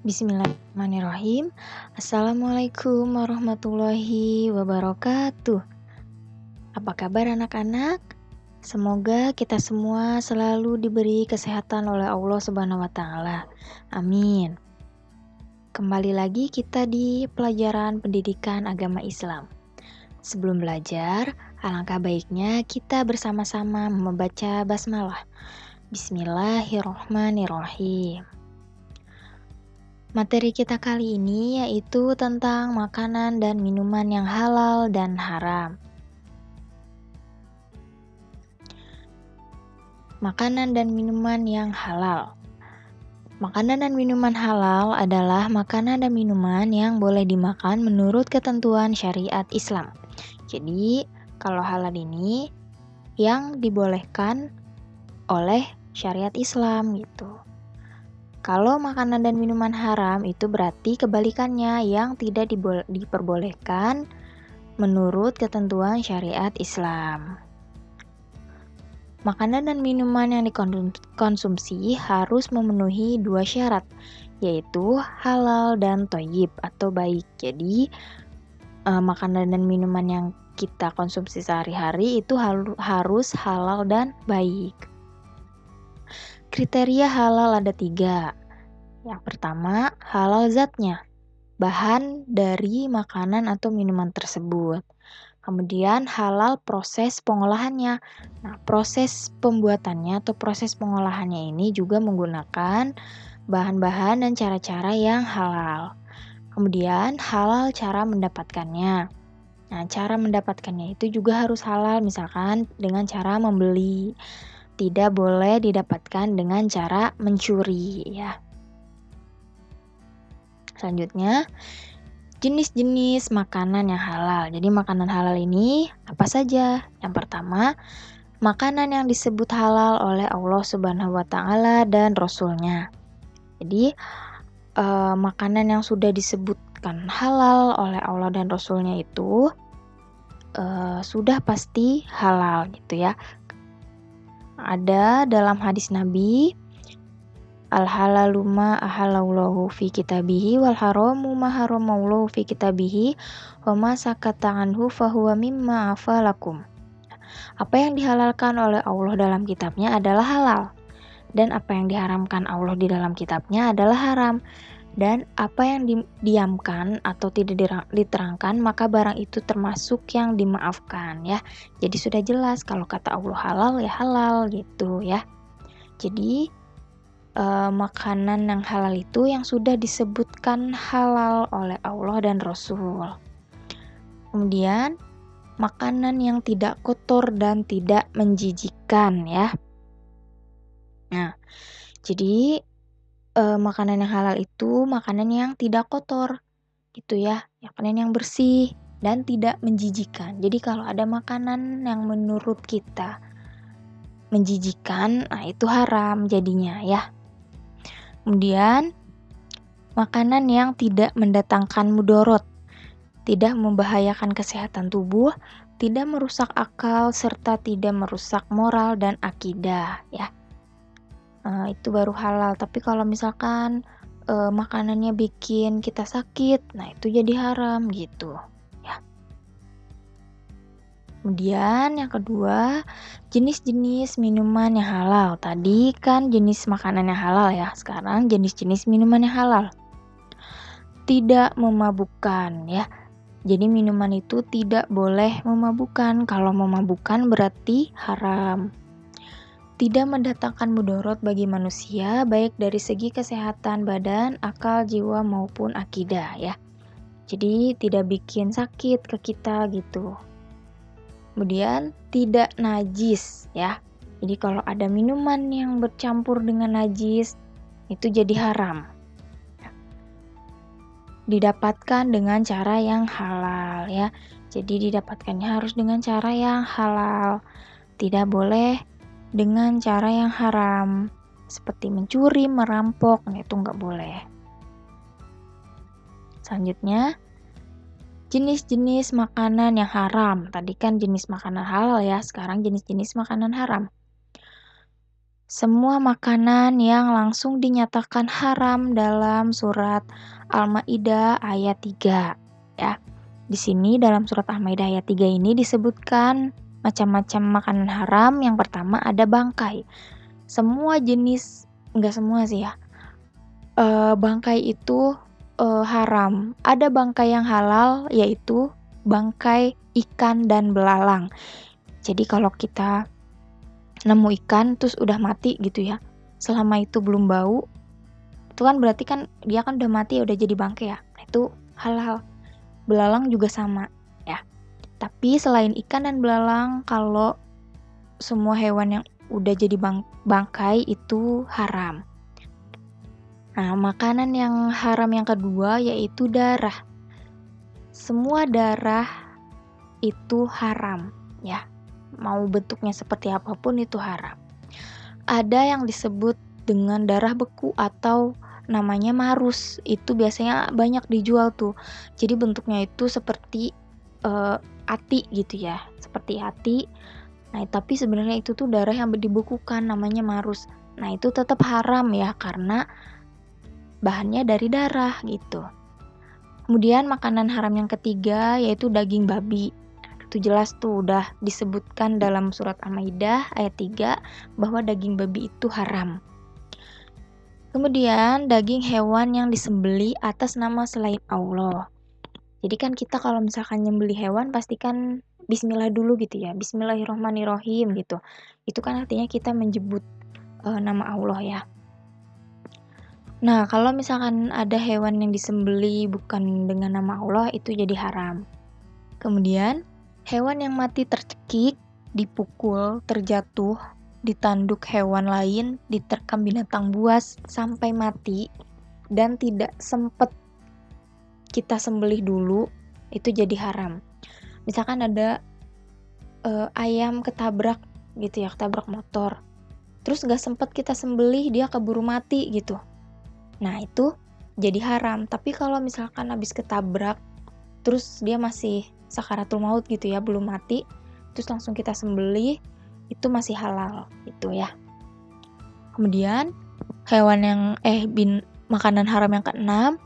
Bismillahirrahmanirrahim. Assalamualaikum warahmatullahi wabarakatuh. Apa kabar anak-anak? Semoga kita semua selalu diberi kesehatan oleh Allah Subhanahu wa taala. Amin. Kembali lagi kita di pelajaran pendidikan agama Islam. Sebelum belajar, alangkah baiknya kita bersama-sama membaca basmalah. Bismillahirrahmanirrahim. Materi kita kali ini yaitu tentang makanan dan minuman yang halal dan haram. Makanan dan minuman yang halal. Makanan dan minuman halal adalah makanan dan minuman yang boleh dimakan menurut ketentuan syariat Islam. Jadi, kalau halal ini yang dibolehkan oleh syariat Islam gitu. Kalau makanan dan minuman haram itu berarti kebalikannya yang tidak diperbolehkan menurut ketentuan syariat Islam. Makanan dan minuman yang dikonsumsi harus memenuhi dua syarat, yaitu halal dan thayyib atau baik. Jadi, makanan dan minuman yang kita konsumsi sehari-hari itu harus halal dan baik. Kriteria halal ada 3. Yang pertama, halal zatnya, bahan dari makanan atau minuman tersebut. Kemudian halal proses pengolahannya. Nah, proses pembuatannya atau proses pengolahannya ini juga menggunakan bahan-bahan dan cara-cara yang halal. Kemudian halal cara mendapatkannya. Nah, cara mendapatkannya itu juga harus halal, misalkan dengan cara membeli. Tidak boleh didapatkan dengan cara mencuri ya. Selanjutnya, jenis-jenis makanan yang halal. Jadi makanan halal ini apa saja? Yang pertama, makanan yang disebut halal oleh Allah Subhanahu wa taala dan Rasul-Nya. Jadi makanan yang sudah disebutkan halal oleh Allah dan Rasul-Nya itu sudah pasti halal gitu ya. Ada dalam hadis Nabi, al-halalu ma ahallallahu fi kitabihi wal haramu ma haramallahu fi kitabihi wa ma sakata anhu fahuwa mimma afalakum. Apa yang dihalalkan oleh Allah dalam kitabnya adalah halal, dan apa yang diharamkan Allah di dalam kitabnya adalah haram. Dan apa yang didiamkan atau tidak diterangkan, maka barang itu termasuk yang dimaafkan ya. Jadi sudah jelas kalau kata Allah halal ya halal gitu ya. Jadi makanan yang halal itu yang sudah disebutkan halal oleh Allah dan Rasul. Kemudian makanan yang tidak kotor dan tidak menjijikkan ya. Nah, jadi makanan yang halal itu makanan yang tidak kotor gitu ya, makanan yang bersih dan tidak menjijikkan. Jadi kalau ada makanan yang menurut kita menjijikkan, nah itu haram jadinya ya. Kemudian makanan yang tidak mendatangkan mudorot, tidak membahayakan kesehatan tubuh, tidak merusak akal serta tidak merusak moral dan akidah ya. Itu baru halal. Tapi kalau misalkan makanannya bikin kita sakit, nah itu jadi haram gitu ya. Kemudian yang kedua, jenis-jenis minuman yang halal. Tadi kan jenis makanan yang halal ya, sekarang jenis-jenis minuman yang halal. Tidak memabukkan ya. Jadi minuman itu tidak boleh memabukkan. Kalau memabukkan berarti haram. Tidak mendatangkan mudorot bagi manusia, baik dari segi kesehatan badan, akal, jiwa maupun akidah ya. Jadi tidak bikin sakit ke kita gitu. Kemudian tidak najis ya. Jadi kalau ada minuman yang bercampur dengan najis itu jadi haram. Didapatkan dengan cara yang halal ya. Jadi didapatkannya harus dengan cara yang halal. Tidak boleh dengan cara yang haram seperti mencuri, merampok, nah itu nggak boleh. Selanjutnya, jenis-jenis makanan yang haram. Tadi kan jenis makanan halal ya, sekarang jenis-jenis makanan haram. semua makanan yang langsung dinyatakan haram dalam surat Al-Maidah ayat 3 ya. Di sini dalam surat Al-Maidah ayat 3 ini disebutkan macam-macam makanan haram. Yang pertama ada bangkai. Semua jenis, enggak semua sih ya. Bangkai itu haram. Ada bangkai yang halal, yaitu bangkai ikan dan belalang. Jadi kalau kita nemu ikan terus udah mati gitu ya, selama itu belum bau, itu kan berarti kan dia kan udah mati, udah jadi bangkai ya. Itu halal. Belalang juga sama ya. Tapi selain ikan dan belalang, kalau semua hewan yang udah jadi bangkai itu haram. Nah, makanan yang haram yang kedua yaitu darah. Semua darah itu haram ya. Mau bentuknya seperti apapun itu haram. Ada yang disebut dengan darah beku atau namanya marus. Itu biasanya banyak dijual tuh. Jadi bentuknya itu seperti hati gitu ya. Seperti hati. Nah, tapi sebenarnya itu tuh darah yang dibekukan, namanya marus. Nah, itu tetap haram ya karena bahannya dari darah gitu. Kemudian makanan haram yang ketiga yaitu daging babi. Itu jelas tuh udah disebutkan dalam surat Al-Maidah ayat 3 bahwa daging babi itu haram. Kemudian daging hewan yang disembelih atas nama selain Allah. Jadi kan kita kalau misalkan nyembelih hewan pastikan bismillah dulu gitu ya. Bismillahirrahmanirrahim gitu. Itu kan artinya kita menyebut nama Allah ya. Nah, kalau misalkan ada hewan yang disembelih bukan dengan nama Allah, itu jadi haram. Kemudian hewan yang mati tercekik, dipukul, terjatuh, ditanduk hewan lain, diterkam binatang buas sampai mati, dan tidak sempat kita sembelih dulu, itu jadi haram. Misalkan ada ayam ketabrak gitu ya, ketabrak motor. Terus gak sempat kita sembelih, dia keburu mati gitu. Nah, itu jadi haram. Tapi kalau misalkan habis ketabrak, terus dia masih sakaratul maut gitu ya, belum mati, terus langsung kita sembelih, itu masih halal gitu ya. Kemudian hewan yang makanan haram yang keenam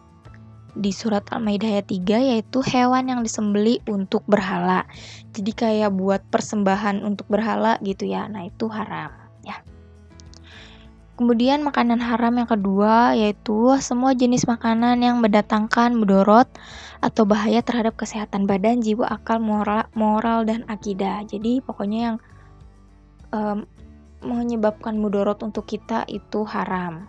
di surat Al-Maidah ayat 3 yaitu hewan yang disembelih untuk berhala. Jadi kayak buat persembahan untuk berhala gitu ya. Nah, itu haram ya. Kemudian makanan haram yang kedua yaitu semua jenis makanan yang mendatangkan mudorot atau bahaya terhadap kesehatan badan, jiwa, akal, moral dan akidah. Jadi pokoknya yang menyebabkan mudorot untuk kita itu haram.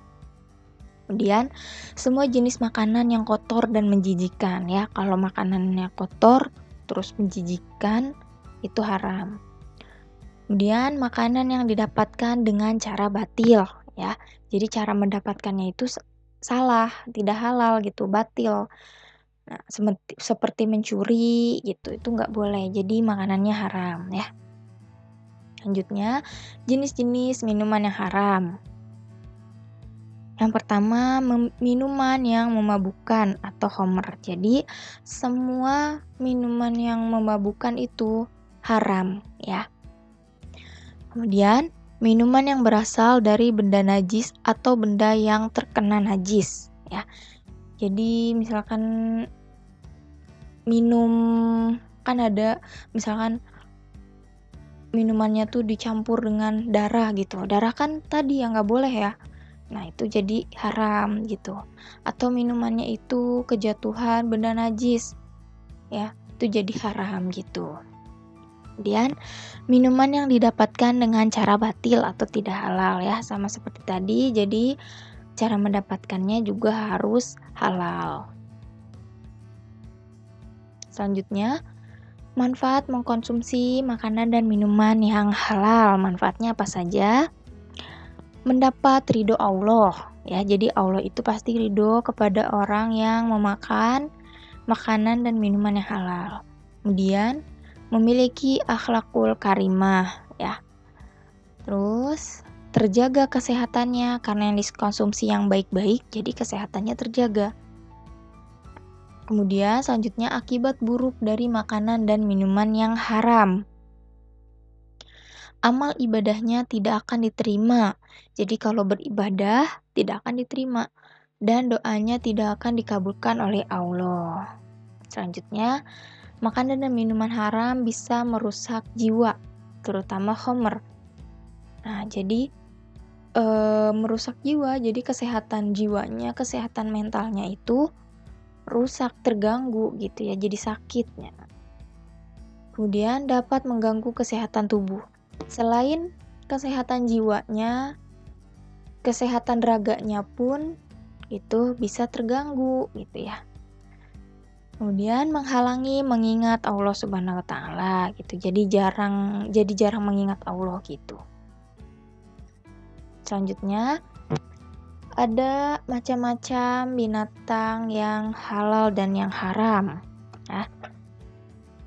Kemudian semua jenis makanan yang kotor dan menjijikan ya. Kalau makanannya kotor terus menjijikan itu haram. Kemudian makanan yang didapatkan dengan cara batil ya. Jadi cara mendapatkannya itu salah, tidak halal gitu, batil. Nah, seperti mencuri gitu, itu nggak boleh. Jadi makanannya haram ya. Selanjutnya, jenis-jenis minuman yang haram. Yang pertama, minuman yang memabukkan atau khamr. Jadi semua minuman yang memabukkan itu haram ya. Kemudian, minuman yang berasal dari benda najis atau benda yang terkena najis ya. Jadi misalkan minum, kan ada misalkan minumannya tuh dicampur dengan darah gitu. Darah kan tadi yang nggak boleh ya. Nah, itu jadi haram gitu. Atau minumannya itu kejatuhan benda najis ya, itu jadi haram gitu. Kemudian minuman yang didapatkan dengan cara batil atau tidak halal ya, sama seperti tadi. Jadi cara mendapatkannya juga harus halal. Selanjutnya, manfaat mengkonsumsi makanan dan minuman yang halal. Manfaatnya apa saja? Mendapat ridho Allah ya. Jadi Allah itu pasti ridho kepada orang yang memakan makanan dan minuman yang halal. Kemudian memiliki akhlakul karimah ya. Terus terjaga kesehatannya karena yang dikonsumsi yang baik-baik, jadi kesehatannya terjaga. Kemudian selanjutnya akibat buruk dari makanan dan minuman yang haram. amal ibadahnya tidak akan diterima. Jadi kalau beribadah tidak akan diterima dan doanya tidak akan dikabulkan oleh Allah. Selanjutnya, makanan dan minuman haram bisa merusak jiwa, terutama khamr. Nah, jadi merusak jiwa, jadi kesehatan jiwanya, kesehatan mentalnya itu rusak, terganggu gitu ya, jadi sakitnya. Kemudian dapat mengganggu kesehatan tubuh. Selain kesehatan jiwanya, kesehatan raganya pun itu bisa terganggu gitu ya. Kemudian menghalangi mengingat Allah Subhanahu wa taala gitu. Jadi jarang mengingat Allah gitu. Selanjutnya ada macam-macam binatang yang halal dan yang haram. Ya.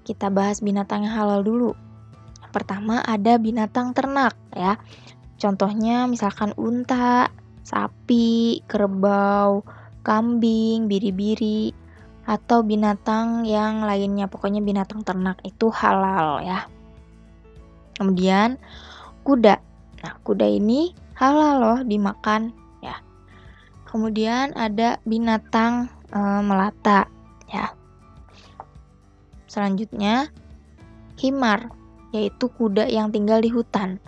Kita bahas binatang yang halal dulu. Pertama ada binatang ternak ya. Contohnya misalkan unta, sapi, kerbau, kambing, biri-biri, atau binatang yang lainnya. Pokoknya binatang ternak itu halal ya. Kemudian kuda. Nah, kuda ini halal loh dimakan ya. Kemudian ada binatang melata ya. Selanjutnya himar, yaitu kuda yang tinggal di hutan,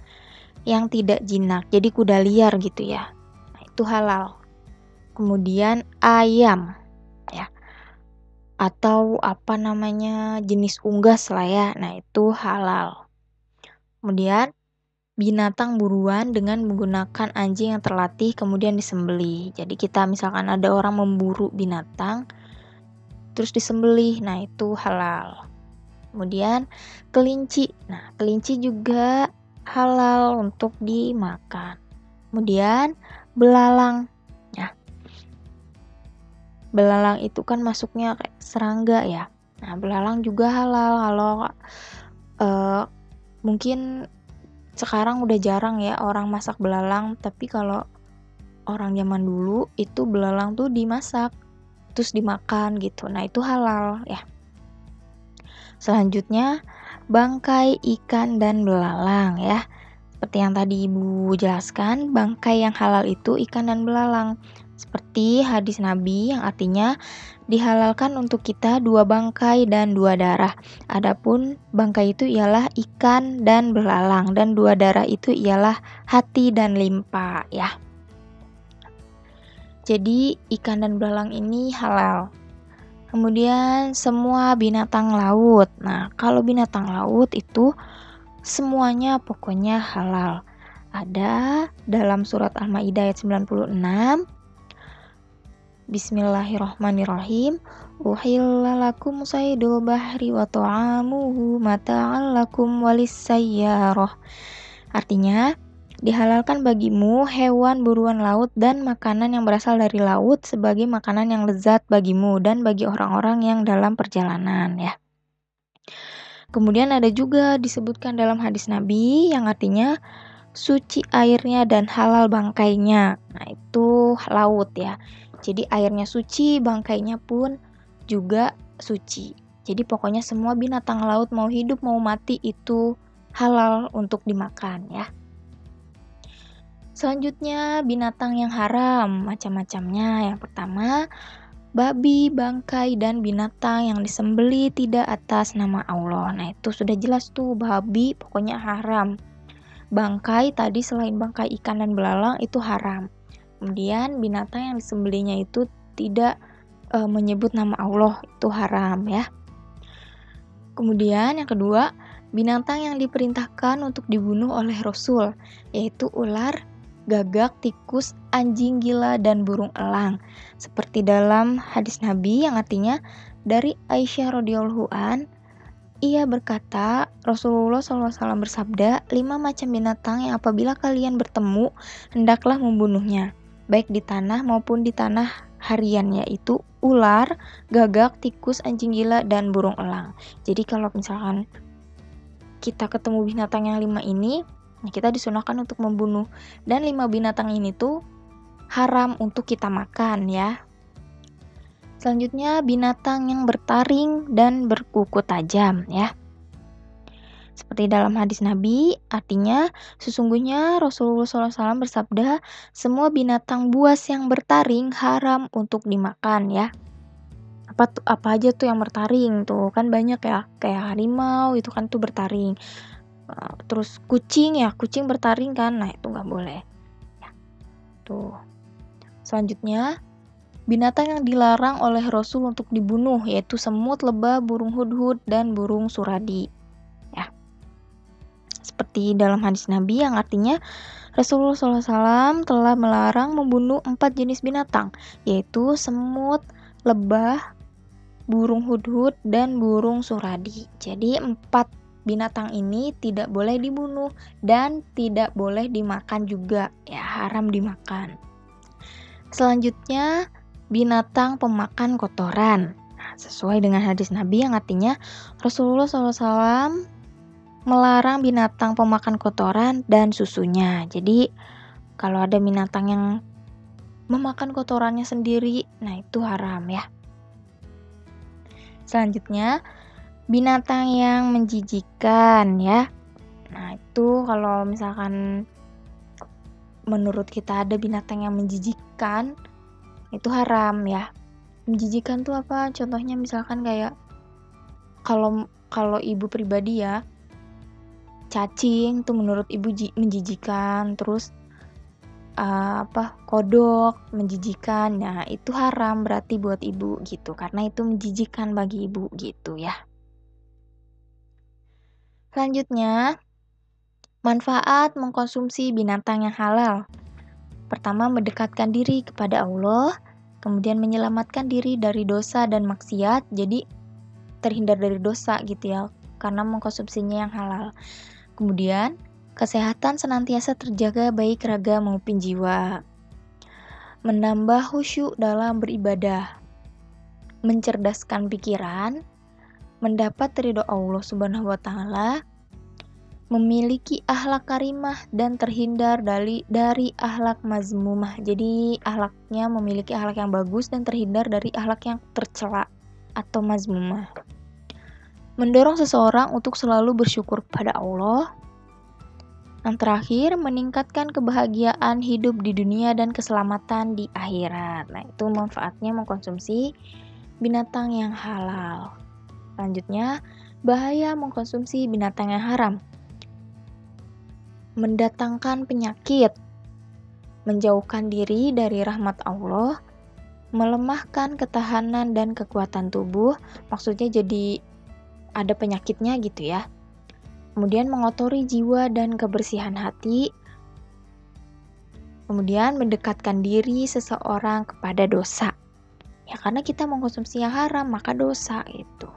yang tidak jinak, jadi kuda liar gitu ya. Nah, itu halal. Kemudian ayam ya, atau jenis unggas lah ya. Nah, itu halal. Kemudian binatang buruan dengan menggunakan anjing yang terlatih kemudian disembelih. Jadi kita misalkan ada orang memburu binatang terus disembelih, nah itu halal. Kemudian kelinci. Nah, kelinci juga halal untuk dimakan. Kemudian belalang. Ya. Belalang itu kan masuknya kayak serangga ya. Nah, belalang juga halal. Kalau mungkin sekarang udah jarang ya orang masak belalang, tapi kalau orang zaman dulu itu belalang tuh dimasak terus dimakan gitu. Nah, itu halal ya. Selanjutnya bangkai ikan dan belalang ya. Seperti yang tadi Ibu jelaskan, bangkai yang halal itu ikan dan belalang. Seperti hadis Nabi yang artinya dihalalkan untuk kita 2 bangkai dan 2 darah. Adapun bangkai itu ialah ikan dan belalang dan 2 darah itu ialah hati dan limpa ya. Jadi ikan dan belalang ini halal. Kemudian semua binatang laut. Nah, kalau binatang laut itu semuanya pokoknya halal. Ada dalam surat Al-Maidah ayat 96. Bismillahirrahmanirrahim. Uhilla lakum saydul bahri wa ta'amuhu mata'an lakum walis-sayyarah. Artinya, dihalalkan bagimu hewan buruan laut dan makanan yang berasal dari laut sebagai makanan yang lezat bagimu dan bagi orang-orang yang dalam perjalanan ya. Kemudian ada juga disebutkan dalam hadis Nabi yang artinya suci airnya dan halal bangkainya. Nah, itu laut ya. Jadi airnya suci, bangkainya pun juga suci. Jadi pokoknya semua binatang laut mau hidup mau mati itu halal untuk dimakan ya. Selanjutnya binatang yang haram macam-macamnya. Yang pertama babi, bangkai, dan binatang yang disembeli tidak atas nama Allah. Nah, itu sudah jelas tuh, babi pokoknya haram. Bangkai tadi selain bangkai ikan dan belalang itu haram. Kemudian binatang yang disembelihnya itu tidak menyebut nama Allah, itu haram ya. Kemudian yang kedua, binatang yang diperintahkan untuk dibunuh oleh Rasul, yaitu ular, gagak, tikus, anjing gila, dan burung elang. Seperti dalam hadis Nabi yang artinya dari Aisyah radhiyallahu an, ia berkata, Rasulullah SAW bersabda, 5 macam binatang yang apabila kalian bertemu, hendaklah membunuhnya, baik di tanah maupun di tanah harian, yaitu ular, gagak, tikus, anjing gila, dan burung elang. Jadi kalau misalkan kita ketemu binatang yang 5 ini, kita disunahkan untuk membunuh. Dan 5 binatang ini tuh haram untuk kita makan ya. Selanjutnya binatang yang bertaring dan berkuku tajam ya. Seperti dalam hadis Nabi, artinya sesungguhnya Rasulullah SAW bersabda, semua binatang buas yang bertaring haram untuk dimakan ya. Apa aja tuh yang bertaring tuh, kan banyak ya, kayak harimau itu kan tuh bertaring. Terus kucing bertaring kan, nah itu nggak boleh. Ya, tuh. Selanjutnya, binatang yang dilarang oleh Rasul untuk dibunuh yaitu semut, lebah, burung hudhud, dan burung suradi. Ya. Seperti dalam hadis Nabi yang artinya Rasulullah SAW telah melarang membunuh 4 jenis binatang, yaitu semut, lebah, burung hudhud, dan burung suradi. Jadi 4 binatang ini tidak boleh dibunuh dan tidak boleh dimakan juga, ya haram dimakan. Selanjutnya, binatang pemakan kotoran. Nah, sesuai dengan hadis Nabi yang artinya Rasulullah SAW melarang binatang pemakan kotoran dan susunya. Jadi, kalau ada binatang yang memakan kotorannya sendiri, nah itu haram ya. Selanjutnya, binatang yang menjijikan ya. Nah, itu kalau misalkan menurut kita ada binatang yang menjijikkan, itu haram ya. Menjijikan tuh apa? Contohnya misalkan kayak kalau ibu pribadi ya, cacing tuh menurut ibu menjijikan, terus kodok menjijikan. Nah, itu haram berarti buat ibu gitu, karena itu menjijikan bagi ibu gitu ya. Selanjutnya, manfaat mengkonsumsi binatang yang halal. Pertama, mendekatkan diri kepada Allah, kemudian menyelamatkan diri dari dosa dan maksiat, jadi terhindar dari dosa gitu ya, karena mengkonsumsinya yang halal. Kemudian, kesehatan senantiasa terjaga baik raga maupun jiwa. Menambah khusyuk dalam beribadah. Mencerdaskan pikiran, mendapat ridho Allah Subhanahu wa taala, memiliki akhlak karimah dan terhindar dari akhlak mazmumah. Jadi akhlaknya memiliki akhlak yang bagus dan terhindar dari akhlak yang tercela atau mazmumah. Mendorong seseorang untuk selalu bersyukur pada Allah. Yang terakhir, meningkatkan kebahagiaan hidup di dunia dan keselamatan di akhirat. Nah, itu manfaatnya mengkonsumsi binatang yang halal. Selanjutnya, bahaya mengkonsumsi binatang yang haram. Mendatangkan penyakit, menjauhkan diri dari rahmat Allah, melemahkan ketahanan dan kekuatan tubuh, maksudnya jadi ada penyakitnya gitu ya. Kemudian mengotori jiwa dan kebersihan hati, kemudian mendekatkan diri seseorang kepada dosa. Ya karena kita mengkonsumsi yang haram, maka dosa itu.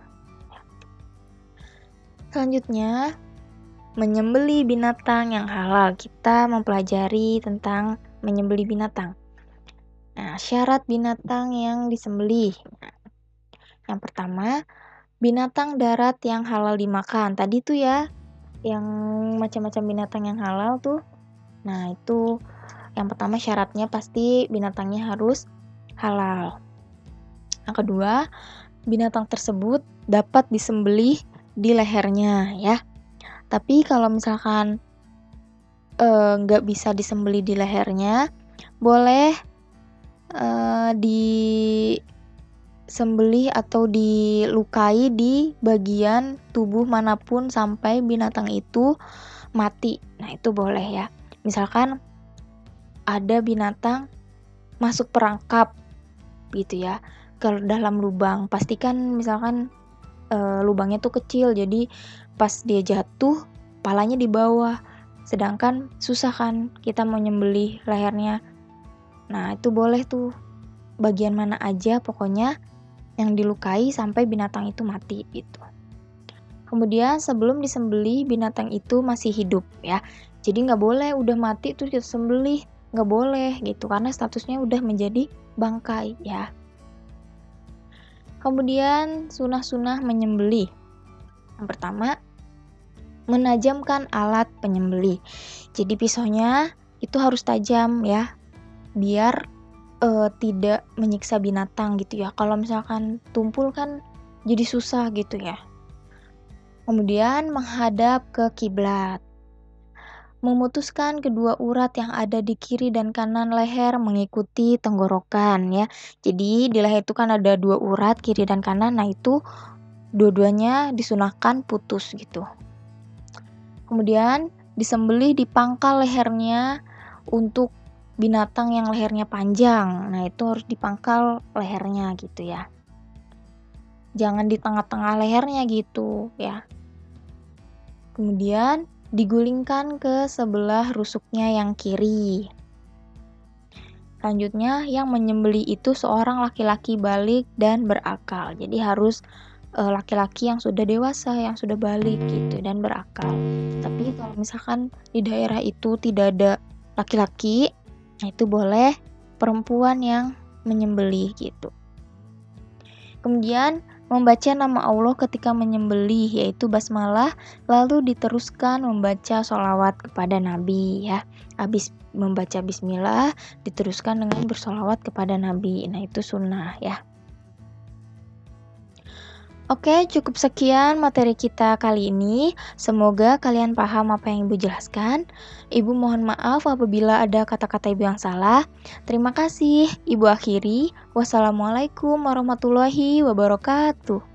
Selanjutnya, menyembelih binatang yang halal. Kita mempelajari tentang menyembelih binatang. Nah, syarat binatang yang disembelih. Nah, yang pertama, binatang darat yang halal dimakan. Tadi tuh ya, yang macam-macam binatang yang halal tuh. Nah, itu yang pertama syaratnya pasti binatangnya harus halal. Yang kedua, binatang tersebut dapat disembelih di lehernya ya. Tapi kalau misalkan nggak bisa disembelih di lehernya, boleh disembelih atau dilukai di bagian tubuh manapun sampai binatang itu mati. Nah, itu boleh ya. Misalkan ada binatang masuk perangkap gitu ya ke dalam lubang. Pastikan misalkan lubangnya tuh kecil, jadi pas dia jatuh palanya di bawah, sedangkan susah kan kita mau nyembelih lehernya. Nah, itu boleh tuh bagian mana aja pokoknya yang dilukai sampai binatang itu mati gitu. Kemudian sebelum disembelih binatang itu masih hidup ya, jadi nggak boleh udah mati terus kita sembelih, nggak boleh gitu karena statusnya udah menjadi bangkai ya. Kemudian sunah-sunah menyembelih. Yang pertama, menajamkan alat penyembelih. Jadi pisaunya itu harus tajam ya, biar tidak menyiksa binatang gitu ya. Kalau misalkan tumpul kan jadi susah gitu ya. Kemudian menghadap ke kiblat. Memutuskan kedua urat yang ada di kiri dan kanan leher mengikuti tenggorokan ya. Jadi di leher itu kan ada 2 urat kiri dan kanan. Nah, itu dua-duanya disunahkan putus gitu. Kemudian disembelih di pangkal lehernya untuk binatang yang lehernya panjang. Nah, itu harus dipangkal lehernya gitu ya. Jangan di tengah-tengah lehernya gitu ya. Kemudian digulingkan ke sebelah rusuknya yang kiri. Selanjutnya, yang menyembelih itu seorang laki-laki balik dan berakal. Jadi harus laki-laki yang sudah dewasa, yang sudah balik gitu dan berakal. Tapi kalau misalkan di daerah itu tidak ada laki-laki, nah itu boleh perempuan yang menyembelih gitu. Kemudian membaca nama Allah ketika menyembelih, yaitu basmalah, lalu diteruskan membaca sholawat kepada Nabi ya. Habis membaca bismillah, diteruskan dengan bersolawat kepada Nabi. Nah, itu sunnah ya. Oke, cukup sekian materi kita kali ini. Semoga kalian paham apa yang Ibu jelaskan. Ibu mohon maaf apabila ada kata-kata Ibu yang salah. Terima kasih. Ibu akhiri. Wassalamualaikum warahmatullahi wabarakatuh.